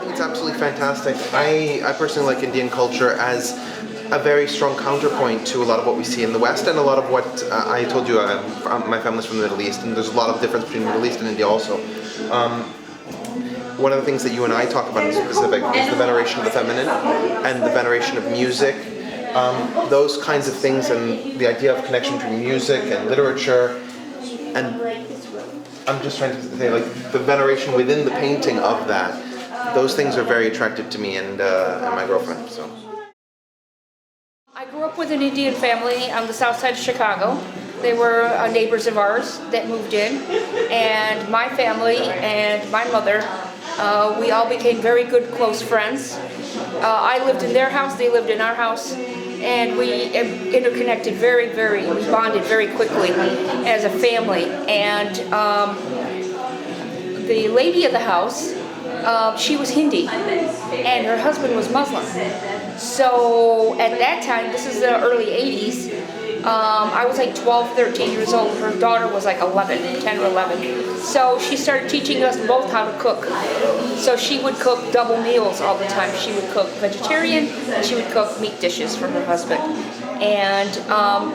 think it's absolutely fantastic. I personally like Indian culture as a very strong counterpoint to a lot of what we see in the West, and a lot of what I told you, my family's from the Middle East, and there's a lot of difference between the Middle East and India also. One of the things that you and I talk about in specific is the veneration of the feminine and the veneration of music. Those kinds of things, and the idea of connection between music and literature, and I'm just trying to say, like, the veneration within the painting of that. Those things are very attractive to me and my girlfriend. So. I grew up with an Indian family on the south side of Chicago. They were neighbors of ours that moved in, and my family and my mother, we all became very good, close friends. I lived in their house, they lived in our house, and we interconnected we bonded very quickly as a family. And the lady of the house, she was Hindi, and her husband was Muslim. So at that time, this is the early 80s, I was like 12, 13 years old. Her daughter was like 10 or 11. So she started teaching us both how to cook. So she would cook double meals all the time. She would cook vegetarian, and she would cook meat dishes for her husband. And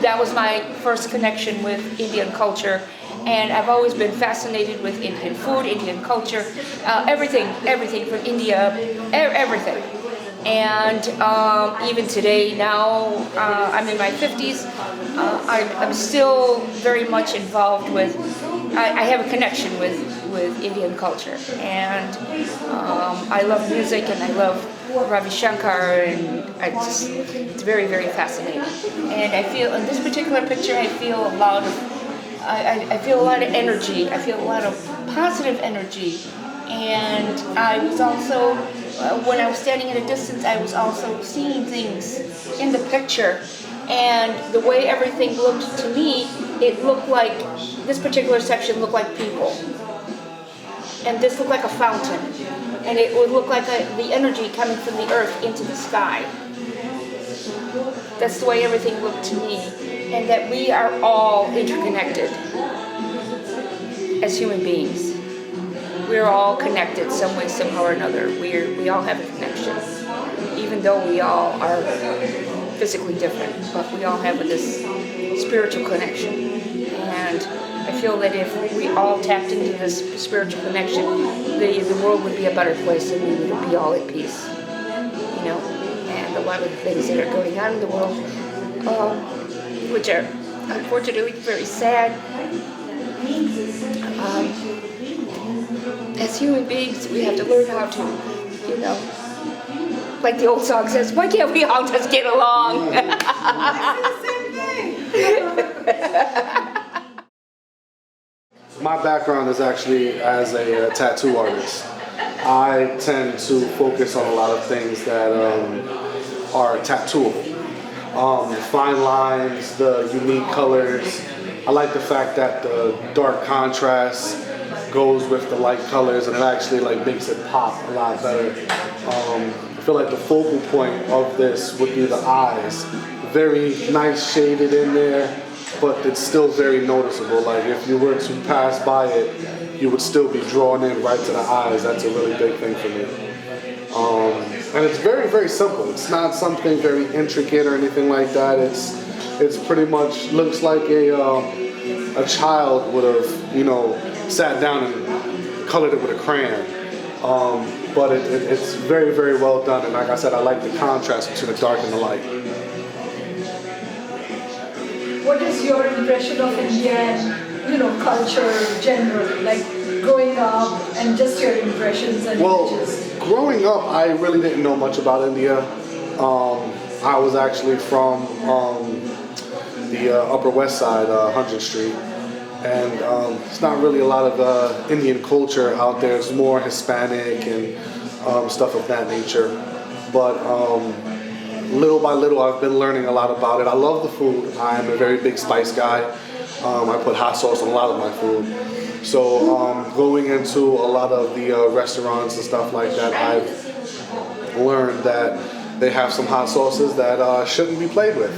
that was my first connection with Indian culture. And I've always been fascinated with Indian food, Indian culture, everything from India, everything. And even today, now I'm in my 50s, I'm still very much involved with, I have a connection with Indian culture. And I love music, and I love Ravi Shankar, and it's very, very fascinating. And I feel, in this particular picture, I feel a lot of energy. I feel a lot of positive energy. And I was also, when I was standing at a distance, I was also seeing things in the picture. And the way everything looked to me, it looked like, this particular section looked like people. And this looked like a fountain. And it would look like the energy coming from the earth into the sky. That's the way everything looked to me. And that we are all interconnected as human beings. We're all connected some way, somehow or another. We all have a connection, even though we all are physically different, but we all have this spiritual connection. And I feel that if we all tapped into this spiritual connection, the world would be a better place, and we would be all at peace. You know, and a lot of the things that are going on in the world, which are unfortunately very sad. As human beings, we have to learn how to, you know, like the old song says, why can't we all just get along? My background is actually as a tattoo artist. I tend to focus on a lot of things that are tattooable. The fine lines, the unique colors. I like the fact that the dark contrast goes with the light colors, and it actually like makes it pop a lot better. I feel like the focal point of this would be the eyes. Very nice shaded in there, but it's still very noticeable. Like if you were to pass by it, you would still be drawn in right to the eyes. That's a really big thing for me. And it's very, very simple. It's not something very intricate or anything like that. It's pretty much looks like a child would have, you know, sat down and colored it with a crayon. But it's very, very well done. And like I said, I like the contrast between the dark and the light. What is your impression of Indian, you know, culture generally? Like growing up and just your impressions and images? Growing up, I really didn't know much about India. I was actually from the Upper West Side, 100th Street. And it's not really a lot of Indian culture out there. It's more Hispanic and stuff of that nature. But little by little, I've been learning a lot about it. I love the food. I'm a very big spice guy. I put hot sauce on a lot of my food. So going into a lot of the restaurants and stuff like that, I've learned that they have some hot sauces that shouldn't be played with.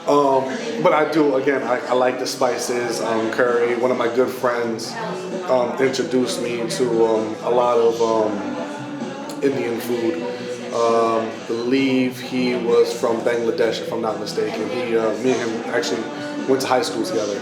But I do, again, I like the spices, curry. One of my good friends introduced me to a lot of Indian food. Believe he was from Bangladesh, if I'm not mistaken. Me and him actually went to high school together.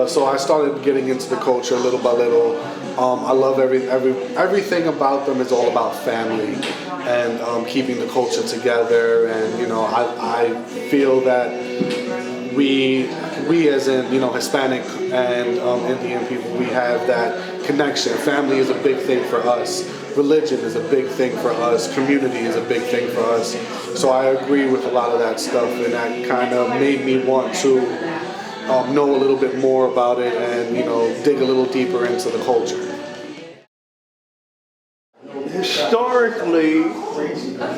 So I started getting into the culture little by little. I love everything about them is all about family and keeping the culture together. And I feel that we as in Hispanic and Indian people, we have that connection. Family is a big thing for us. Religion is a big thing for us. Community is a big thing for us. So I agree with a lot of that stuff, and that kind of made me want to know a little bit more about it and dig a little deeper into the culture. Historically,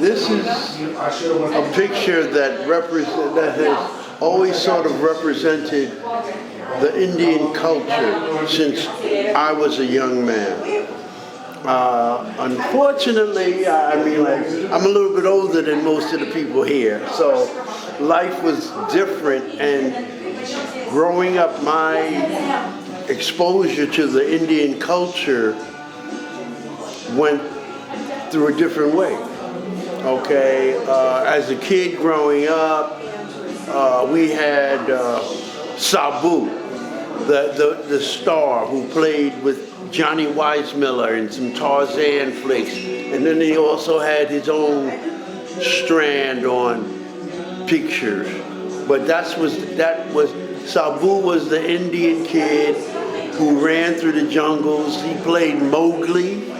this is a picture that has always sort of represented the Indian culture since I was a young man. Unfortunately, I'm a little bit older than most of the people here, so life was different, and growing up, my exposure to the Indian culture went through a different way. Okay, as a kid growing up, we had Sabu, the star who played with Johnny Weissmuller in some Tarzan flicks, and then he also had his own strand on pictures. But Sabu was the Indian kid who ran through the jungles. He played Mowgli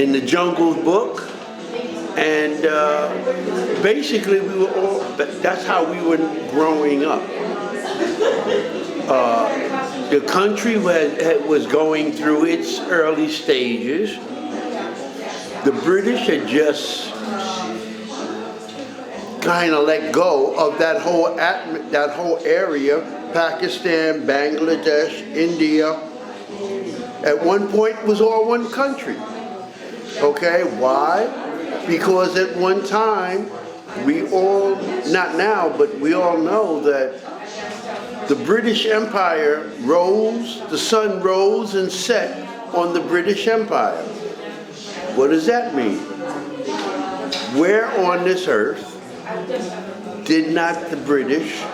in the Jungle Book, and basically that's how we were growing up. The country was going through its early stages. The British had just kind of let go of that whole area, Pakistan, Bangladesh, India. At one point it was all one country. Okay, why? Because at one time, we all, not now, but we all know that the British Empire rose, the sun rose and set on the British Empire. What does that mean? Where on this earth did not the British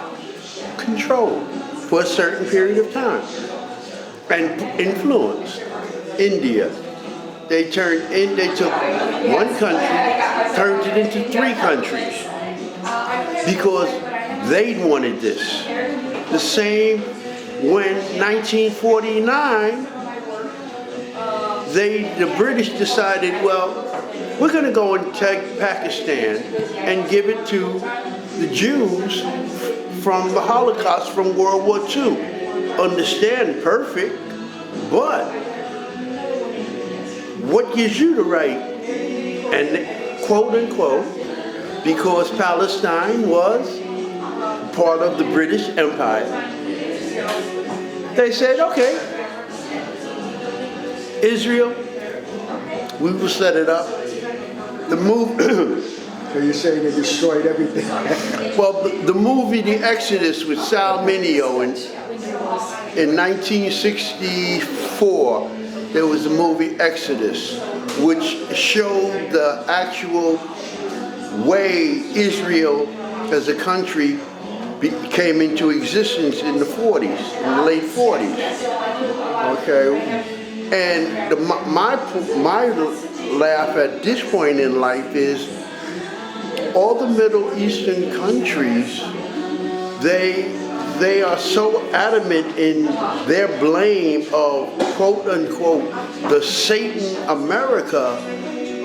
control for a certain period of time and influence? India. They took one country, turned it into 3 countries because they wanted this. The same when 1949, the British decided, well, we're going to go and take Pakistan and give it to the Jews from the Holocaust from World War II. Understand, perfect, but what gives you the right, and quote unquote, because Palestine was part of the British Empire, they said, okay, Israel, we will set it up. The movie. So you're saying they destroyed everything? Well, the movie The Exodus with Sal Mineo in 1964, there was a movie Exodus, which showed the actual way Israel as a country came into existence in the 40s, in the late 40s. Okay, and my laugh at this point in life is all the Middle Eastern countries, they are so adamant in their blame of quote unquote the Satan America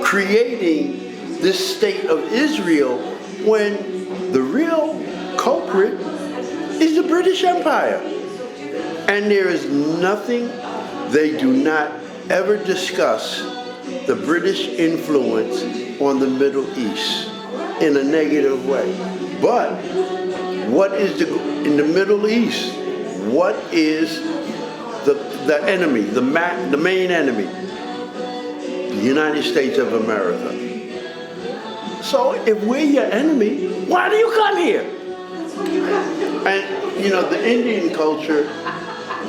creating this state of Israel when the real culprit is the British Empire. And there is nothing, they do not ever discuss the British influence on the Middle East in a negative way. But what is in the Middle East, what is the enemy, the main enemy? The United States of America. So if we're your enemy, why do you come here? And you know, the Indian culture,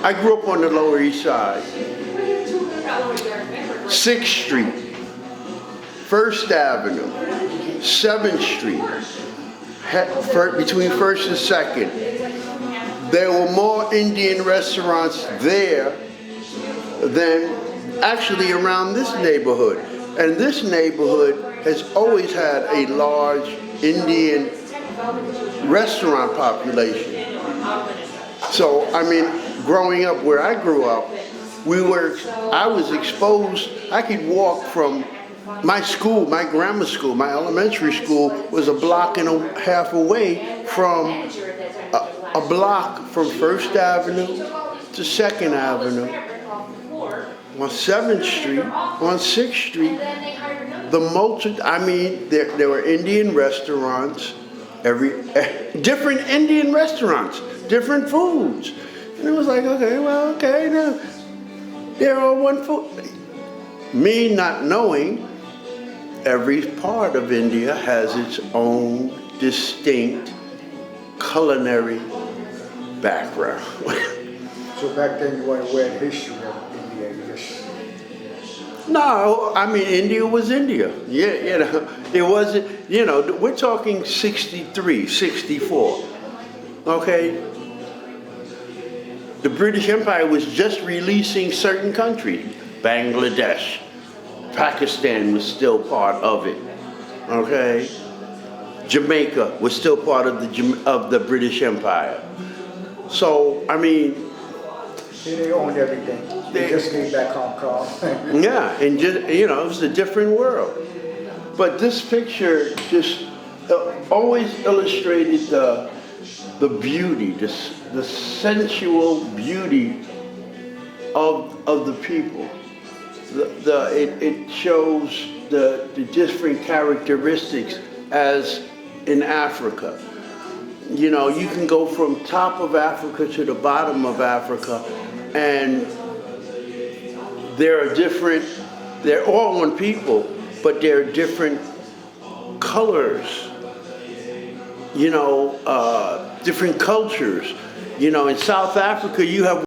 I grew up on the Lower East Side. 6th Street, 1st Avenue, 7th Street, between 1st and 2nd. There were more Indian restaurants there than actually around this neighborhood. And this neighborhood has always had a large Indian restaurant population. So, I mean, growing up where I grew up, I was exposed, I could walk from my school, my grammar school, my elementary school was a block and a half away from a block from 1st Avenue to 2nd Avenue, on 7th Street, on 6th Street. There were Indian restaurants, different Indian restaurants, different foods. And it was like, okay, now, they're all one food. Me not knowing, every part of India has its own distinct culinary background. So back then you weren't aware of the history of India, you just... No, I mean, India was India. Yeah, you know, it wasn't, you know, we're talking 63, 64, okay? The British Empire was just releasing certain countries. Bangladesh, Pakistan was still part of it, okay? Jamaica was still part of the British Empire. So, I mean, They owned everything. They just came back Hong Kong. yeah, and just, you know, it was a different world. But this picture just always illustrated the beauty, the sensual beauty of the people. It shows the different characteristics as in Africa. You know, you can go from top of Africa to the bottom of Africa, and they're all one people, but they're different colors, you know, different cultures. You know, in South Africa, you have